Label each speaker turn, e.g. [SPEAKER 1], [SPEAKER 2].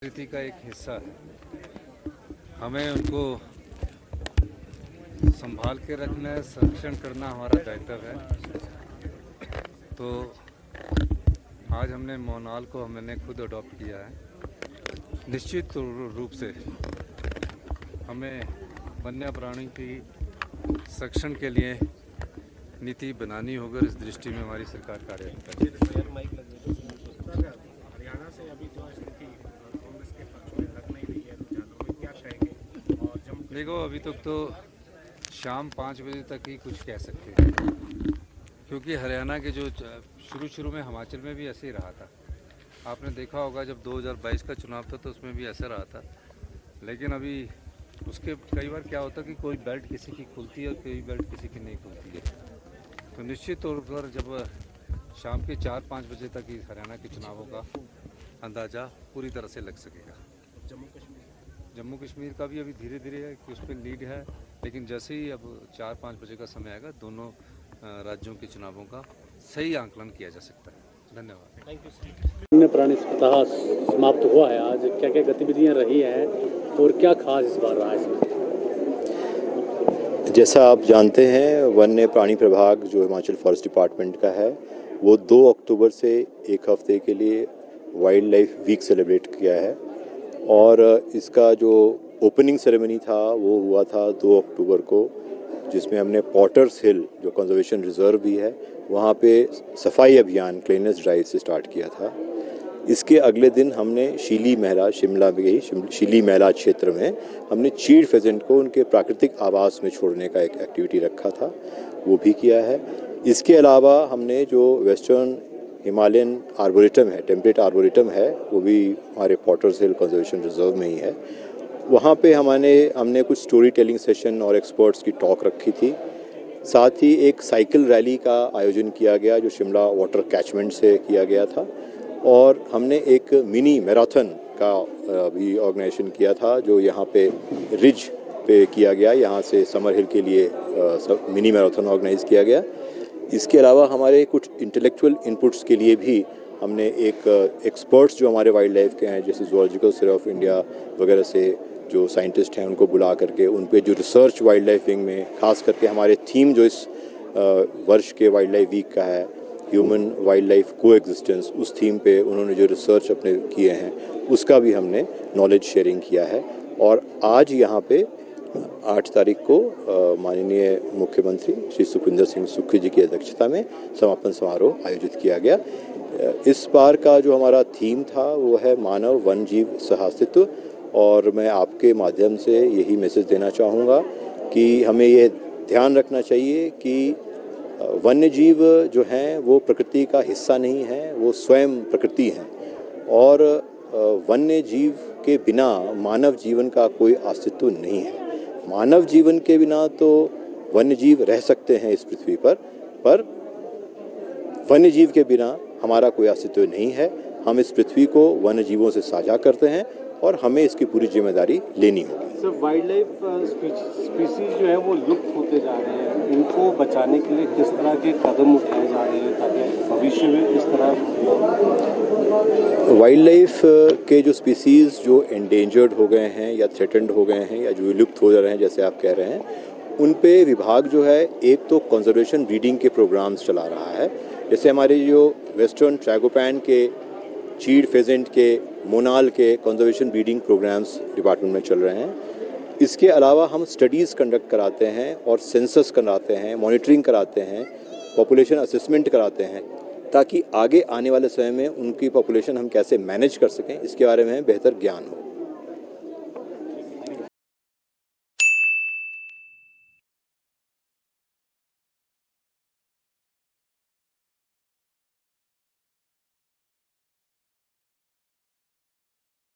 [SPEAKER 1] संस्कृति का एक हिस्सा है। हमें उनको संभाल के रखना है, संरक्षण करना हमारा दायित्व है। तो आज हमने मोनाल को हमने खुद अडॉप्ट किया है। निश्चित रूप से हमें वन्य प्राणी की संरक्षण के लिए नीति बनानी होगी और इस दृष्टि में हमारी सरकार कार्यरत है।
[SPEAKER 2] हरियाणा से अभी जो स्थिति कांग्रेस के पक्ष में लग नहीं रही है रुझानों में, क्या कहेंगे? और
[SPEAKER 1] देखो, अभी तक तो शाम 5 बजे तक ही कुछ कह सकते हैं, क्योंकि हरियाणा के जो शुरू में हिमाचल में भी ऐसे ही रहा था। आपने देखा होगा जब 2022 का चुनाव था तो उसमें भी ऐसा रहा था। लेकिन अभी उसके कई बार क्या होता है कि कोई बेल्ट किसी की खुलती है और कोई बेल्ट किसी की नहीं खुलती है। तो निश्चित तौर पर जब शाम के 4-5 बजे तक ही हरियाणा के चुनावों का अंदाज़ा पूरी तरह से लग सकेगा। जम्मू कश्मीर का भी अभी धीरे धीरे है कि उस पर लीड है, लेकिन जैसे ही अब 4-5 बजे का समय आएगा दोनों राज्यों के चुनावों का सही आंकलन किया जा सकता है। धन्यवाद।
[SPEAKER 2] Thank you sir.
[SPEAKER 3] वन्य प्राणी सप्ताह समाप्त हुआ है। आज क्या क्या गतिविधियां रही हैं और क्या खास इस बार रहा है इसमें?
[SPEAKER 4] जैसा आप जानते हैं, वन्य प्राणी प्रभाग जो हिमाचल फॉरेस्ट डिपार्टमेंट का है वो 2 अक्टूबर से एक हफ्ते के लिए वाइल्ड लाइफ वीक सेलिब्रेट किया है। और इसका जो ओपनिंग सेरेमनी था वो हुआ था 2 अक्टूबर को, जिसमें हमने पॉटर्स हिल जो कंजर्वेशन रिजर्व भी है वहाँ पे सफाई अभियान क्लीननेस ड्राइव से स्टार्ट किया था। इसके अगले दिन हमने शीली महला, शिमला में ही शीली महला क्षेत्र में हमने चीड़ फेजेंट को उनके प्राकृतिक आवास में छोड़ने का एक एक्टिविटी रखा था, वो भी किया है। इसके अलावा हमने जो वेस्टर्न हिमालयन आर्बोरेटम है, टेम्परेट आर्बोरेटम है, वो भी हमारे पॉटर्स हिल कंजर्वेशन रिजर्व में ही है। वहाँ पे हमने कुछ स्टोरी टेलिंग सेशन और एक्सपर्ट्स की टॉक रखी थी। साथ ही एक साइकिल रैली का आयोजन किया गया जो शिमला वाटर कैचमेंट से किया गया था। और हमने एक मिनी मैराथन का भी ऑर्गेनाइजेशन किया था जो यहाँ पे रिज पे किया गया। यहाँ से समर हिल के लिए मिनी मैराथन ऑर्गेनाइज किया गया। इसके अलावा हमारे कुछ इंटेलेक्चुअल इनपुट्स के लिए भी हमने एक एक्सपर्ट्स जो हमारे वाइल्ड लाइफ के हैं, जैसे जूलॉजिकल सर्वे ऑफ इंडिया वगैरह से जो साइंटिस्ट हैं उनको बुला करके उन पे जो रिसर्च वाइल्ड लाइफ विंग में, खास करके हमारे थीम जो इस वर्ष के वाइल्ड लाइफ वीक का है, ह्यूमन वाइल्ड लाइफ को एग्जिस्टेंस, उस थीम पे उन्होंने जो रिसर्च अपने किए हैं उसका भी हमने नॉलेज शेयरिंग किया है। और आज यहाँ पे 8 तारीख को माननीय मुख्यमंत्री श्री सुखविंदर सिंह सुक्खू जी की अध्यक्षता में समापन समारोह आयोजित किया गया। इस बार का जो हमारा थीम था वो है मानव वन जीव सहास्तित्व। और मैं आपके माध्यम से यही मैसेज देना चाहूँगा कि हमें ये ध्यान रखना चाहिए कि वन्य जीव जो हैं वो प्रकृति का हिस्सा नहीं है, वो स्वयं प्रकृति हैं। और वन्य जीव के बिना मानव जीवन का कोई अस्तित्व नहीं है। मानव जीवन के बिना तो वन्य जीव रह सकते हैं इस पृथ्वी पर वन्य जीव के बिना हमारा कोई अस्तित्व नहीं है। हम इस पृथ्वी को वन्य जीवों से साझा करते हैं और हमें इसकी पूरी जिम्मेदारी लेनी होगी।
[SPEAKER 3] सर, वाइल्ड लाइफ स्पीसीज जो है वो लुप्त होते जा रहे हैं, इनको बचाने के लिए किस तरह के कदम उठाए जा रहे हैं ताकि भविष्य में इस तरह
[SPEAKER 4] वाइल्ड लाइफ के जो स्पीसीज जो एंडेंजर्ड हो गए हैं या थ्रेटेंड हो गए हैं या जो विलुप्त हो जा रहे हैं, जैसे आप कह रहे हैं, उन पे विभाग जो है एक तो कंजर्वेशन ब्रीडिंग के प्रोग्राम्स चला रहा है। जैसे हमारे जो वेस्टर्न ट्रैगोपैन के, चीड़ फेजेंट के, मोनाल के कंजर्वेशन ब्रीडिंग प्रोग्राम्स डिपार्टमेंट में चल रहे हैं। इसके अलावा हम स्टडीज़ कंडक्ट कराते हैं और सेंसस कराते हैं, मॉनिटरिंग कराते हैं, पॉपुलेशन असेसमेंट कराते हैं, ताकि आगे आने वाले समय में उनकी पॉपुलेशन हम कैसे मैनेज कर सकें इसके बारे में बेहतर ज्ञान हो।